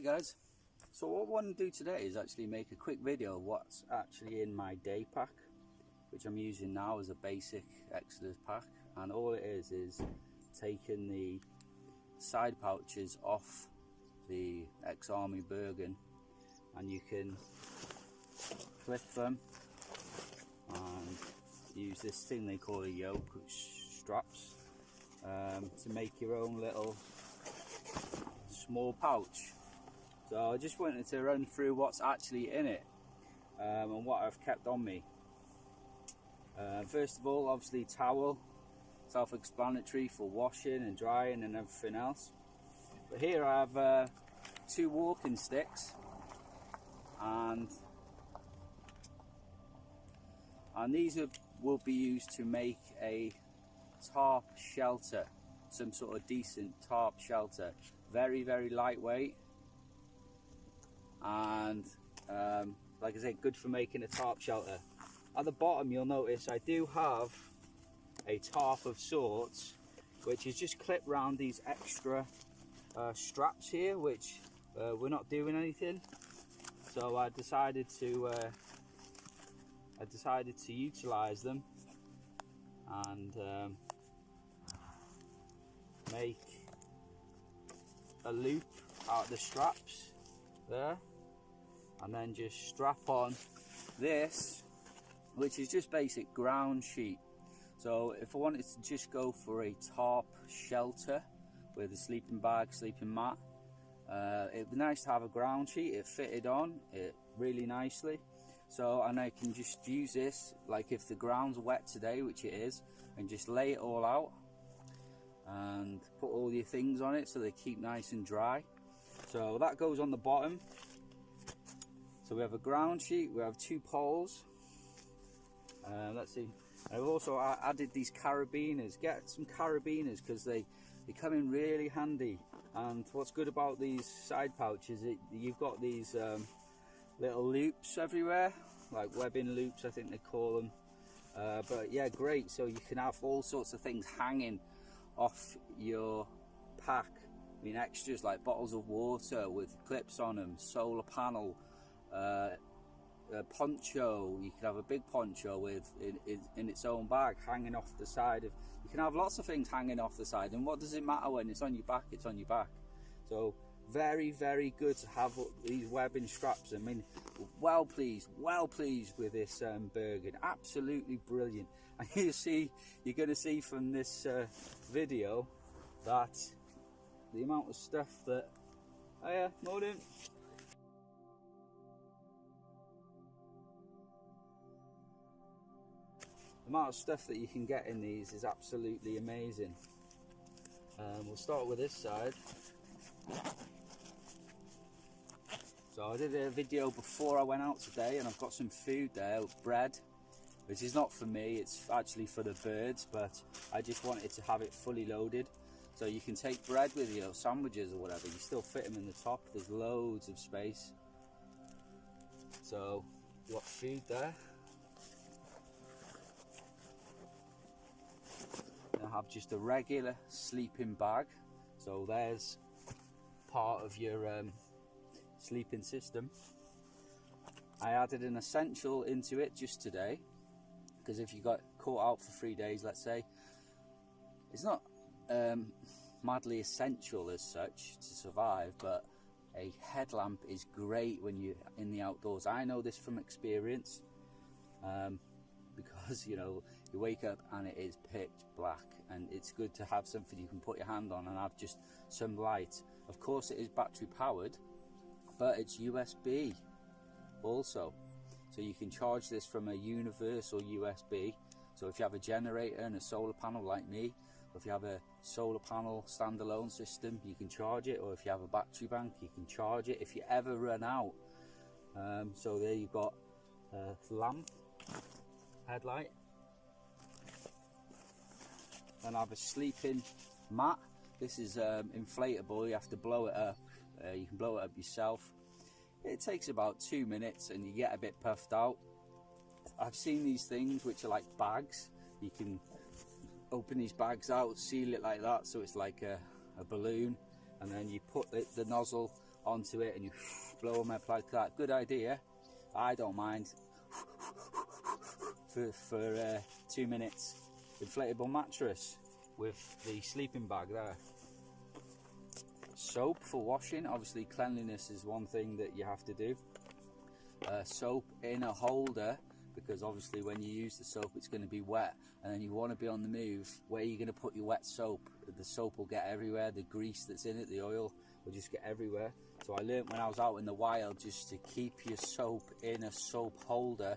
Hi guys, so what I want to do today is actually make a quick video of what's actually in my day pack, which I'm using now as a basic Exodus pack. And all it is taking the side pouches off the ex-army Bergen, and you can clip them and use this thing they call a yoke, which straps, to make your own little small pouch. So I just wanted to run through what's actually in it, and what I've kept on me. First of all, obviously towel, self-explanatory for washing and drying and everything else. But here I have 2 walking sticks, and these will be used to make a tarp shelter, some sort of decent tarp shelter. Very, very lightweight, and like I said, good for making a tarp shelter. At the bottom you'll notice I do have a tarp of sorts, which is just clipped round these extra straps here, which we're not doing anything, so I decided to utilize them and make a loop out of the straps there, and then just strap on this, which is just basic ground sheet. So if I wanted to just go for a tarp shelter with a sleeping bag, sleeping mat, it'd be nice to have a ground sheet. It fitted on it really nicely. So, and I can just use this, like if the ground's wet today, which it is, and just lay it all out and put all your things on it so they keep nice and dry. So that goes on the bottom. So we have a ground sheet, we have 2 poles. Let's see, I've also added these carabiners. Get some carabiners because they come in really handy. And what's good about these side pouches, you've got these little loops everywhere, like webbing loops I think they call them. But yeah, great, so you can have all sorts of things hanging off your pack. I mean, extras like bottles of water with clips on them, solar panel, a poncho. You can have a big poncho with in its own bag hanging off the side of. You can have lots of things hanging off the side, and what does it matter when it's on your back? It's on your back. So very, very good to have these webbing straps. I mean, well pleased with this Bergen. Absolutely brilliant. And you're going to see from this video that the amount of stuff that morning. The amount of stuff that you can get in these is absolutely amazing. We'll start with this side. So I did a video before I went out today, and I've got some food there, bread, which is not for me, it's actually for the birds, but I just wanted to have it fully loaded. So you can take bread with you, or sandwiches or whatever, you still fit them in the top, there's loads of space. So you've got food there. I have just a regular sleeping bag, so there's part of your sleeping system. I added an essential into it just today, because if you got caught out for 3 days, let's say, it's not madly essential as such to survive, but a headlamp is great when you're in the outdoors. I know this from experience, because you know, you wake up and it is pitch black, and it's good to have something you can put your hand on and have just some light. Of course it is battery powered, but it's USB also, so you can charge this from a universal USB. So if you have a generator and a solar panel like me, or if you have a solar panel standalone system, you can charge it, or if you have a battery bank, you can charge it if you ever run out. So there you've got a lamp, headlight, and I have a sleeping mat. This is inflatable, you have to blow it up. You can blow it up yourself. It takes about 2 minutes and you get a bit puffed out. I've seen these things which are like bags. You can open these bags out, seal it like that, so it's like a balloon, and then you put the nozzle onto it and you blow them up like that. Good idea. I don't mind. For 2 minutes. Inflatable mattress with the sleeping bag there. Soap for washing. Obviously cleanliness is one thing that you have to do. Soap in a holder, because obviously when you use the soap it's going to be wet, and then you want to be on the move. Where are you going to put your wet soap? The soap will get everywhere, the grease that's in it, the oil will just get everywhere. So I learned when I was out in the wild just to keep your soap in a soap holder.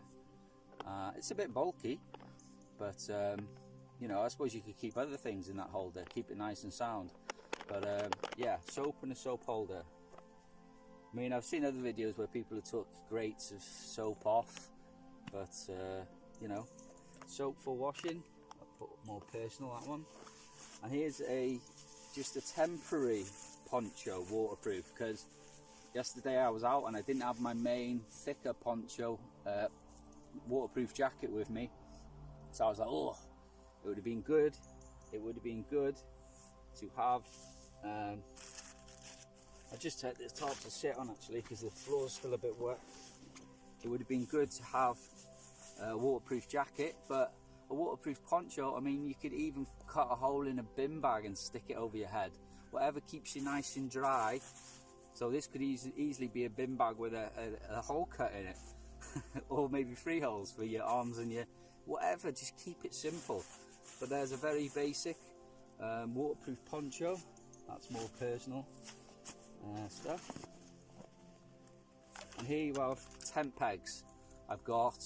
It's a bit bulky, but you know, I suppose you could keep other things in that holder, keep it nice and sound. But yeah, soap in a soap holder. I mean, I've seen other videos where people have took grates of soap off, but you know, soap for washing. I'll put more personal, that one. And here's just a temporary poncho, waterproof, because yesterday I was out and I didn't have my main thicker poncho waterproof jacket with me, so I was like, oh, it would have been good to have I just take this top to sit on actually, because the floor's still a bit wet. It would have been good to have a waterproof jacket, but a waterproof poncho, I mean, you could even cut a hole in a bin bag and stick it over your head. Whatever keeps you nice and dry. So this could easily be a bin bag with a hole cut in it. Or maybe 3 holes for your arms and your whatever. Just keep it simple. But there's a very basic waterproof poncho. That's more personal stuff. And here you have tent pegs. I've got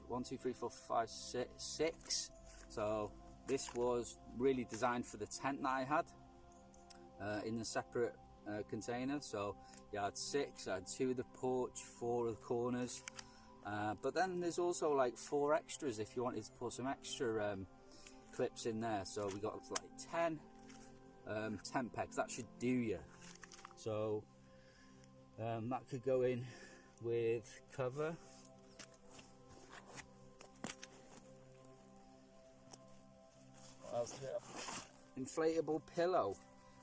1, 2, 3, 4, 5, 6. So this was really designed for the tent that I had in a separate container. So yeah, I had 6. I had 2 of the porch, 4 of the corners. But then there's also like 4 extras if you wanted to put some extra clips in there. So we got like 10 tent pegs. That should do you. So that could go in with cover. What else do we have? Inflatable pillow,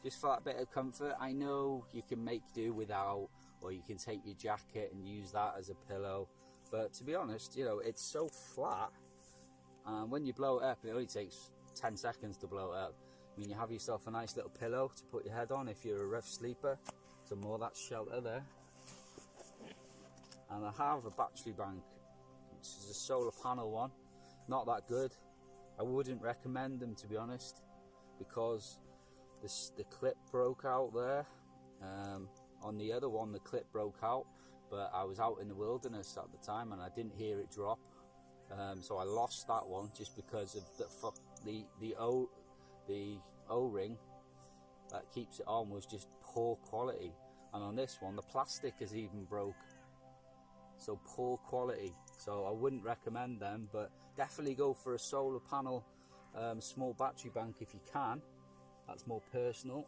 just for that bit of comfort. I know you can make do without, or you can take your jacket and use that as a pillow. But to be honest, you know, it's so flat, and when you blow it up, it only takes 10 seconds to blow it up. I mean, you have yourself a nice little pillow to put your head on if you're a rough sleeper. Some more of that shelter there. And I have a battery bank, which is a solar panel one. Not that good. I wouldn't recommend them, to be honest, because the clip broke out there. On the other one, the clip broke out, but I was out in the wilderness at the time and I didn't hear it drop. So I lost that one just because of the O-ring that keeps it on was just poor quality. And on this one, the plastic is even broke. So poor quality. So I wouldn't recommend them, but definitely go for a solar panel small battery bank if you can. That's more personal.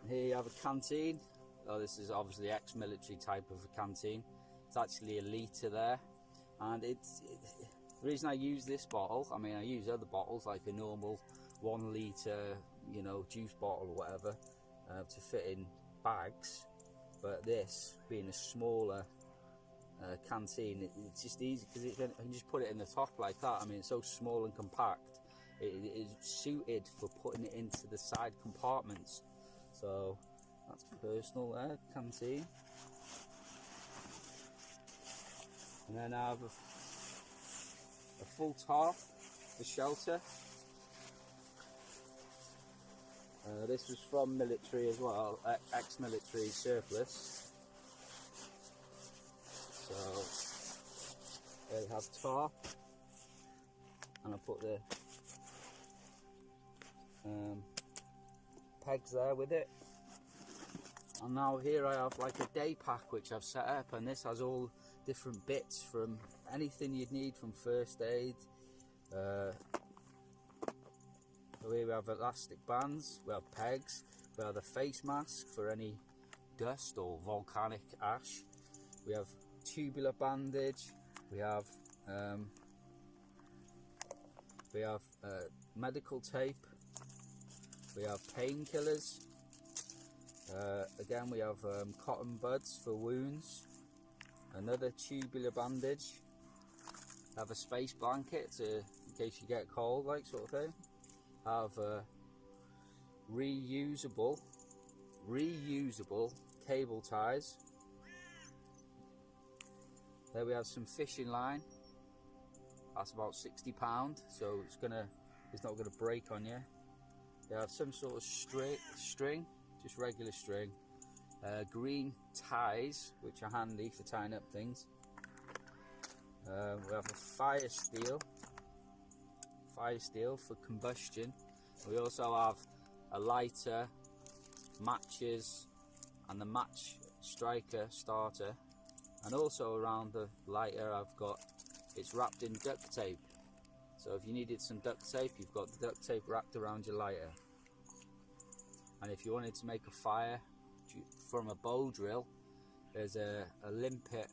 Here you have a canteen. Oh, this is obviously ex-military type of a canteen. It's actually a litre there, and the reason I use this bottle, I mean, I use other bottles like a normal 1 litre, you know, juice bottle or whatever, to fit in bags. But this, being a smaller canteen, it's just easy because I can just put it in the top like that. I mean, it's so small and compact. It is suited for putting it into the side compartments. So that's personal there, canteen. And then I have a full tarp for shelter. This was from military as well, ex-military surplus. So they have tarp, and I put the pegs there with it. And now here I have like a day pack which I've set up, and this has all different bits from anything you'd need from first aid. Here we have elastic bands, we have pegs, we have the face mask for any dust or volcanic ash, we have tubular bandage, we have We have medical tape. We have painkillers. Again, we have cotton buds for wounds. Another tubular bandage. Have a space blanket in case you get cold, like sort of thing. Have reusable cable ties. There we have some fishing line. That's about £60, so it's not gonna break on you. They have some sort of string, just regular string. Green ties, which are handy for tying up things. We have a fire steel for combustion. We also have a lighter, matches, and the match striker starter. And also around the lighter, it's wrapped in duct tape. So if you needed some duct tape, you've got the duct tape wrapped around your lighter. And if you wanted to make a fire from a bow drill, there's a limpet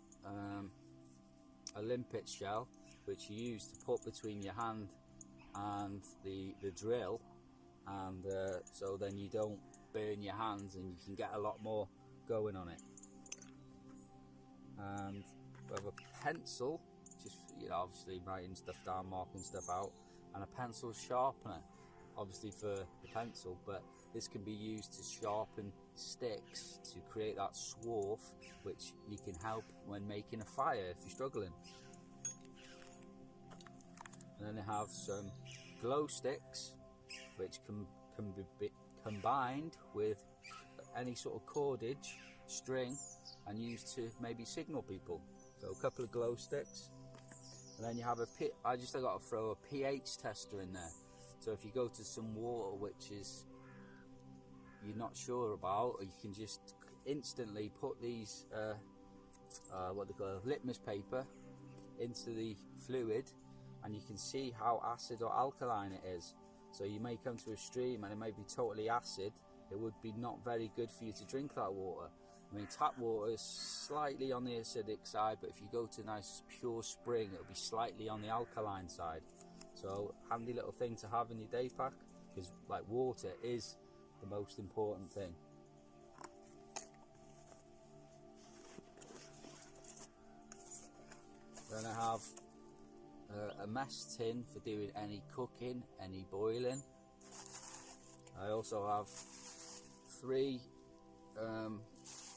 shell which you use to put between your hand and the drill, and so then you don't burn your hands and you can get a lot more going on it. And we have a pencil, just obviously writing stuff down, marking stuff out, and a pencil sharpener, obviously for the pencil, but this can be used to sharpen sticks to create that swarf which you can help when making a fire if you're struggling. And then they have some glow sticks which can be combined with any sort of cordage, string, and used to maybe signal people. So a couple of glow sticks. And then you have I just got to throw a pH tester in there. So if you go to some water which is you're not sure about, you can just instantly put these what they call litmus paper into the fluid, and you can see how acid or alkaline it is. So you may come to a stream and it may be totally acid. It would be not very good for you to drink that water. I mean, tap water is slightly on the acidic side, but if you go to a nice pure spring, it'll be slightly on the alkaline side. So handy little thing to have in your day pack, because like water is the most important thing. Then I have a mess tin for doing any cooking, any boiling. I also have 3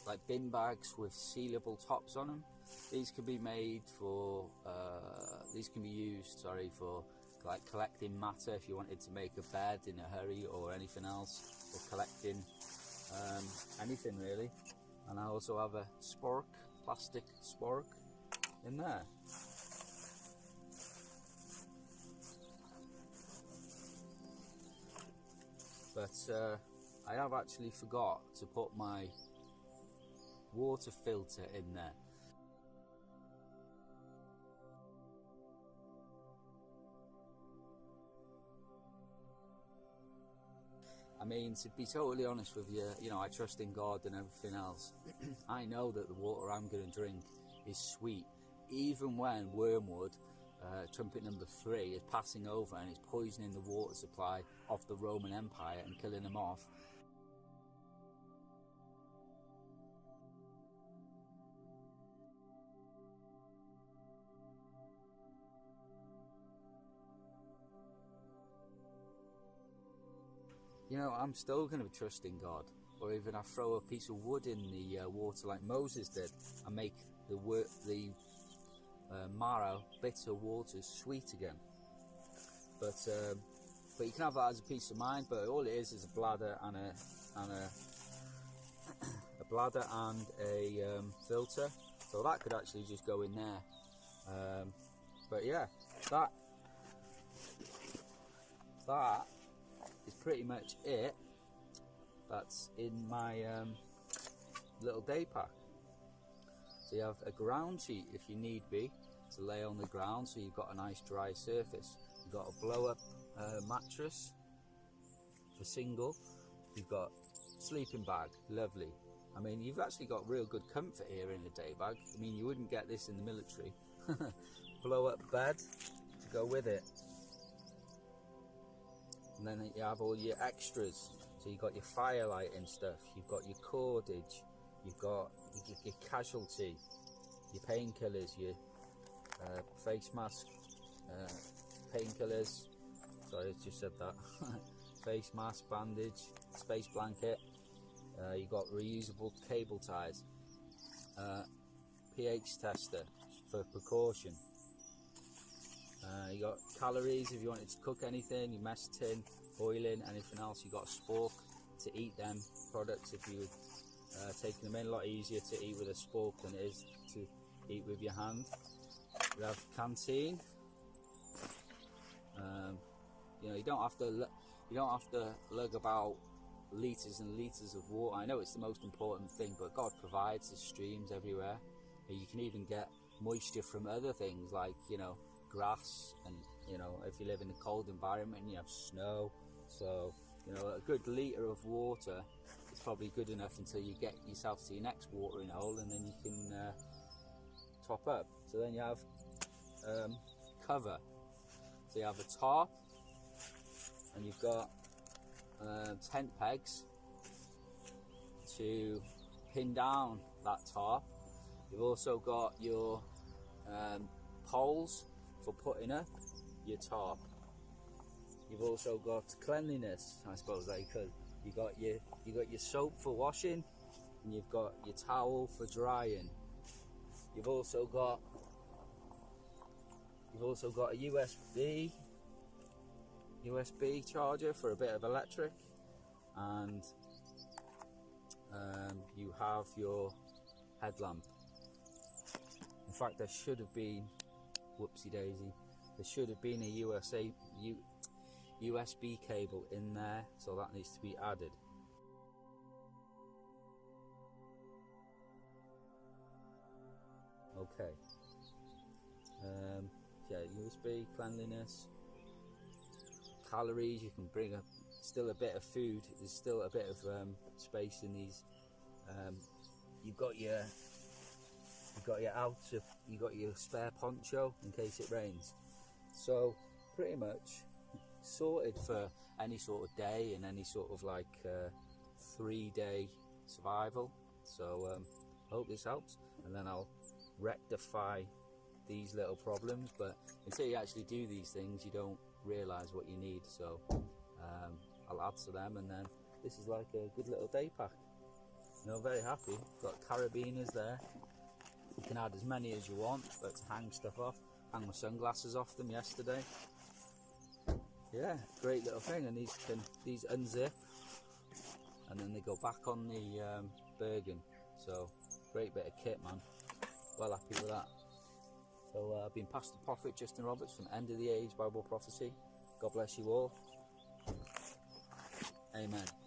like bin bags with sealable tops on them. These can be made for used for like collecting matter if you wanted to make a bed in a hurry or anything else, or collecting anything really. And I also have a spork, plastic spork in there. But I have actually forgot to put my water filter in there. I mean, to be totally honest with you, I trust in God and everything else. I know that the water I'm going to drink is sweet, even when wormwood, trumpet number 3, is passing over and it's poisoning the water supply of the Roman Empire and killing them off. I'm still going to be trusting God, or even I throw a piece of wood in the water like Moses did and make the marrow, bitter waters sweet again. But you can have that as a peace of mind. But all it is a bladder and a bladder and a filter. So that could actually just go in there. But yeah, that is pretty much it. That's in my little day pack. So you have a ground sheet if you need be to lay on the ground, so you've got a nice dry surface. You've got a blow up mattress for single. You've got sleeping bag, lovely. I mean, you've actually got real good comfort here in the day bag. I mean, you wouldn't get this in the military. Blow up bed to go with it. And then you have all your extras. So you've got your firelight and stuff, you've got your cordage, you've got your casualty, your painkillers, your face mask, painkillers, sorry I just said that, face mask, bandage, space blanket, you've got reusable cable ties, pH tester for precaution, you got calories if you wanted to cook anything, your mess tin, boiling, anything else. You got a spork to eat them products if you were taking them in. A lot easier to eat with a spork than it is to eat with your hand. You have canteen. You know, you don't have to lug about litres and litres of water. I know it's the most important thing, but God provides the streams everywhere. You can even get moisture from other things like, you know, grass, and you know, if you live in a cold environment you have snow, so you know, a good litre of water is probably good enough until you get yourself to your next watering hole, and then you can top up. So then you have cover, so you have a tarp, and you've got tent pegs to pin down that tarp. You've also got your poles for putting up your tarp. You've also got cleanliness, I suppose I could. You got your soap for washing, and you've got your towel for drying. You've also got a USB charger for a bit of electric, and you have your headlamp. In fact, there should have been, whoopsie daisy, there should have been a USB cable in there, so that needs to be added. Okay. Yeah, USB, cleanliness, calories. You can bring still a bit of food. There's still a bit of space in these. You've got your spare poncho in case it rains. So pretty much sorted for any sort of day and any sort of like 3-day survival. So hope this helps, and then I'll rectify these little problems. But until you actually do these things, you don't realise what you need. So I'll add to them, and then this is like a good little day pack. You know, very happy. Got carabiners there. You can add as many as you want, but to hang stuff off. Hang my sunglasses off them yesterday. Yeah, great little thing. And these unzip, and then they go back on the Bergen. So great bit of kit, man. Well happy with that. So I've been Pastor Prophet Justin Roberts from End of the Age Bible Prophecy. God bless you all. Amen.